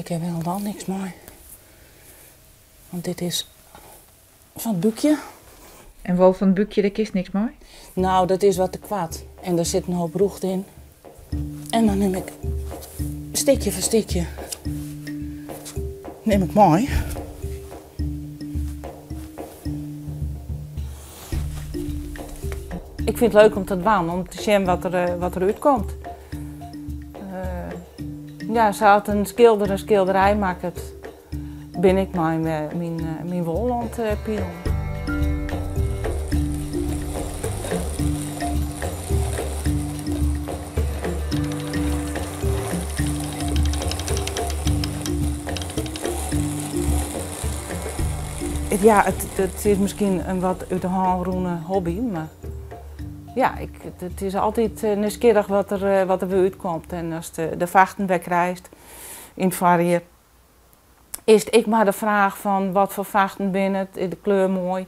ik heb helemaal niks mooi. Want dit is van het boekje. En wel van het boekje, daar is niks mooi? Nou, dat is wat te kwaad. En er zit een hoop roest in. En dan neem ik stikje voor stikje. Neem ik mooi. Ik vind het leuk om te doen, om te zien wat er uitkomt. Ja, ze had een schilderij maken. Ben ik mijn wol aan het pielen. Ja, het is misschien een wat uit de hand roene hobby, maar ja, het is altijd nieuwsgierig wat er weer uitkomt. En als de vachten wegrijst in het varieer, is het ik maar de vraag van wat voor vachten binnen het, de kleur mooi.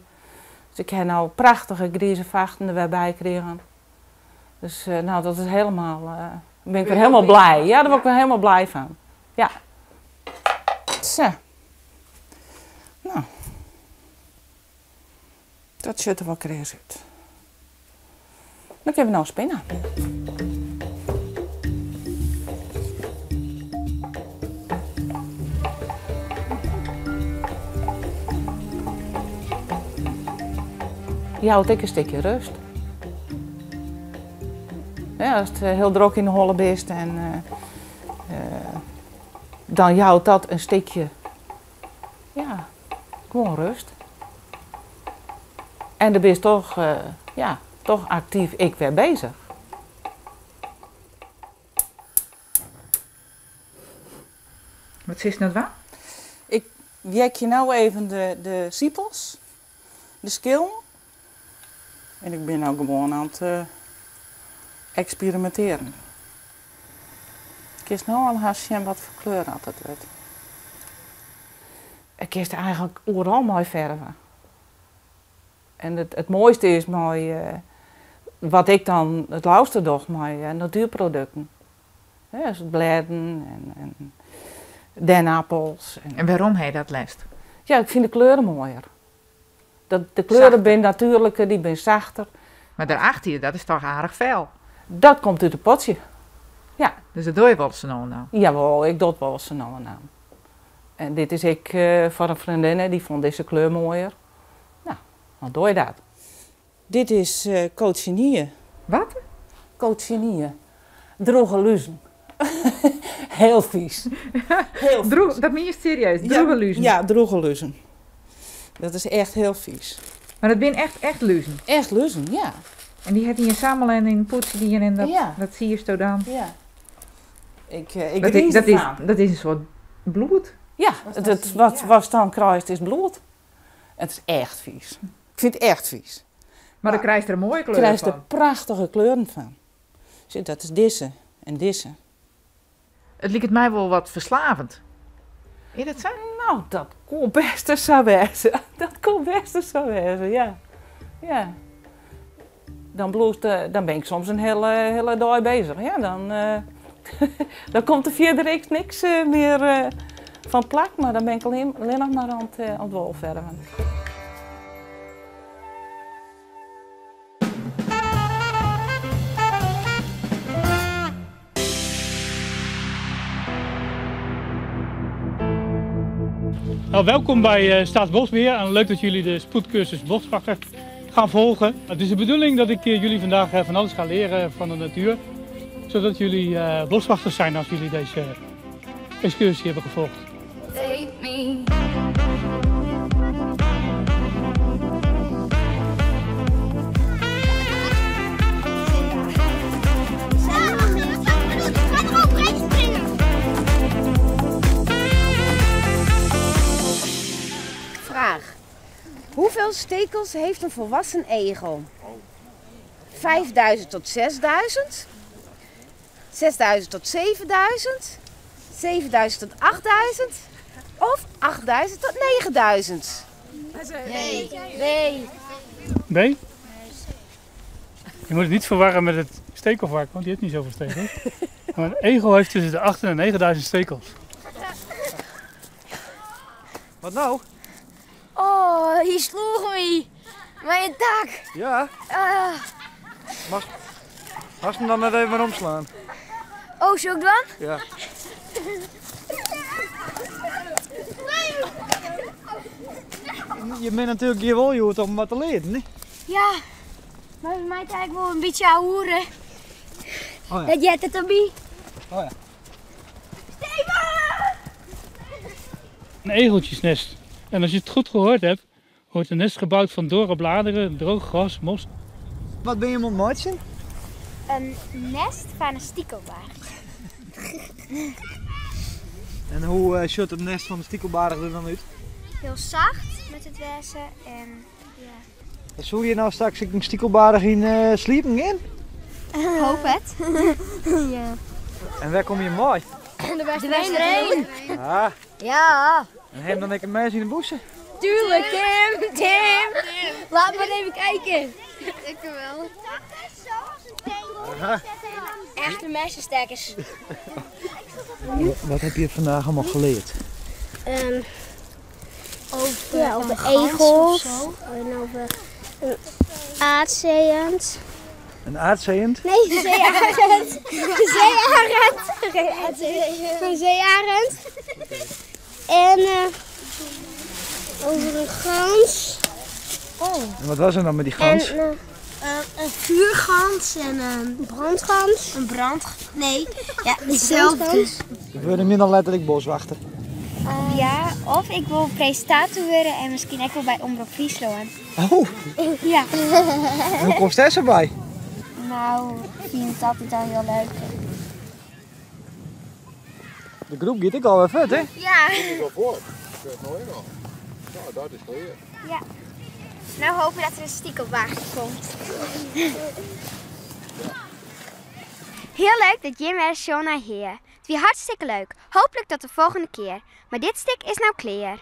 Dus ik heb nou prachtige grijze vachten erbij gekregen. Dus nou, dat is helemaal, ben ik weer helemaal blij. Ja, daar word ik weer helemaal blij van. Ja. Zo. Nou. Dat ziet er wel kreeg uit. Dan kunnen we nou spinnen. Je houdt ik een stukje rust. Ja, als het heel druk in de holle bist en dan houdt dat een stukje, ja, gewoon rust. En dan ben je toch, ja, toch actief ik weer bezig. Wat is dat waar? Ik wek je nou even de siepels, de skillen. En ik ben nou gewoon aan het experimenteren. Ik kies nou al haar zien wat voor kleur dat het wordt. Ik kies er eigenlijk overal mooi verven. En het mooiste is mooi, wat ik dan het lauwste doe, mooi natuurproducten. Ja, dus bladen en dennenappels. En waarom hij dat liefst? Ja, ik vind de kleuren mooier. De kleuren zijn natuurlijker, die zijn zachter. Maar daarachter, dat is toch aardig fel? Dat komt uit het potje. Ja. Dus dat doe je wel eens nou? Jawel, ik doe het wel eens nou en aan. En dit is ik voor een vriendin, die vond deze kleur mooier. Nou, dan doe je dat. Dit is cochineer. Wat? Cochineer. Droge luzen. Heel vies. Heel vies. Dat meen je serieus? Droge luzen? Ja, droge luzen. Dat is echt heel vies. Maar dat zijn echt luzen? Echt luzen, ja. En die had je samen en in poetsen die en dat, ja. Dat zie je zo dan? Ja. Dat is een soort bloed? Ja, wat dan kruist is bloed. Het is echt vies. Ik vind het echt vies. Maar dan krijg je er een mooie kleur van. Je van. krijgt er prachtige kleuren van. Zie, dat is deze en deze. Het lijkt mij wel wat verslavend. Is dat zo? Nou, dat kon best zo wezen. Dat kon best zo wezen, ja. Ja. Dan ben ik soms een hele dag bezig. Ja, dan komt er verder niks meer van plak, maar dan ben ik alleen nog maar aan het wolverven. Nou, welkom bij Staatsbosbeheer en leuk dat jullie de spoedcursus boswachter gaan volgen. Het is de bedoeling dat ik jullie vandaag van alles ga leren van de natuur, zodat jullie boswachters zijn als jullie deze excursie hebben gevolgd. Vraag. Hoeveel stekels heeft een volwassen egel? 5000 tot 6000? 6000 tot 7000? 7000 tot 8000? Of 8000 tot 9000? Nee. B? Je moet het niet verwarren met het stekelvark, want die heeft niet zoveel stekels. Maar een egel heeft tussen de 8.000 en 9.000 stekels. Wat nou? Oh, hij sloeg me. Mijn dak. Ja? Mag hem dan net even omslaan? Oh, zo dan? Ja. Je bent natuurlijk hier wel goed om wat te leren, hè? Ja. Maar bij mij is eigenlijk wel een beetje ahoeren. Oh ja. Dat jij het erbij. Oh ja. Een egeltjesnest. En als je het goed gehoord hebt, wordt een nest gebouwd van dorre bladeren, droog gras, mos. Wat ben je aan het maken? Een nest van een stiekelbaar. En hoe ziet het nest van de stiekelbaarder er dan uit? Heel zacht met het wezen en ja. Zou je nou straks een stiekelbaarder in sliepen in? Hoop het. Ja. En waar kom je mooi? De Westerheen. Ah, Ja. en hem dan ik een meisje in de bossen? Tuurlijk, Tim. Laat maar even kijken. Ik wel. Aha. Echte messenstekkers. Wat heb je vandaag allemaal geleerd? Over egels. En over aardzeeënd. Een aardzeeënd? Nee, zeearend. Een zeearend. En over een gans. En wat was er dan met die gans? En een vuurgans en een brandgans. Een Nee, ja, dezelfde. Ik wilde meer dan letterlijk boswachter. Ja, of ik wil presentator worden en misschien ook wel bij Omroep Friesland. Oh, Ja. en hoe komt Tess erbij? Nou, ik vind het altijd al heel leuk. De groep gaat ik al weer vet, hè? Ja. voor. Dat is nog in al. Nou, dat is geleerd. Ja. Nou hopen dat er een stiekelwagen komt. Heel leuk dat Jim en Shona hier. Het was hartstikke leuk. Hopelijk tot de volgende keer. Maar dit stuk is nou klaar.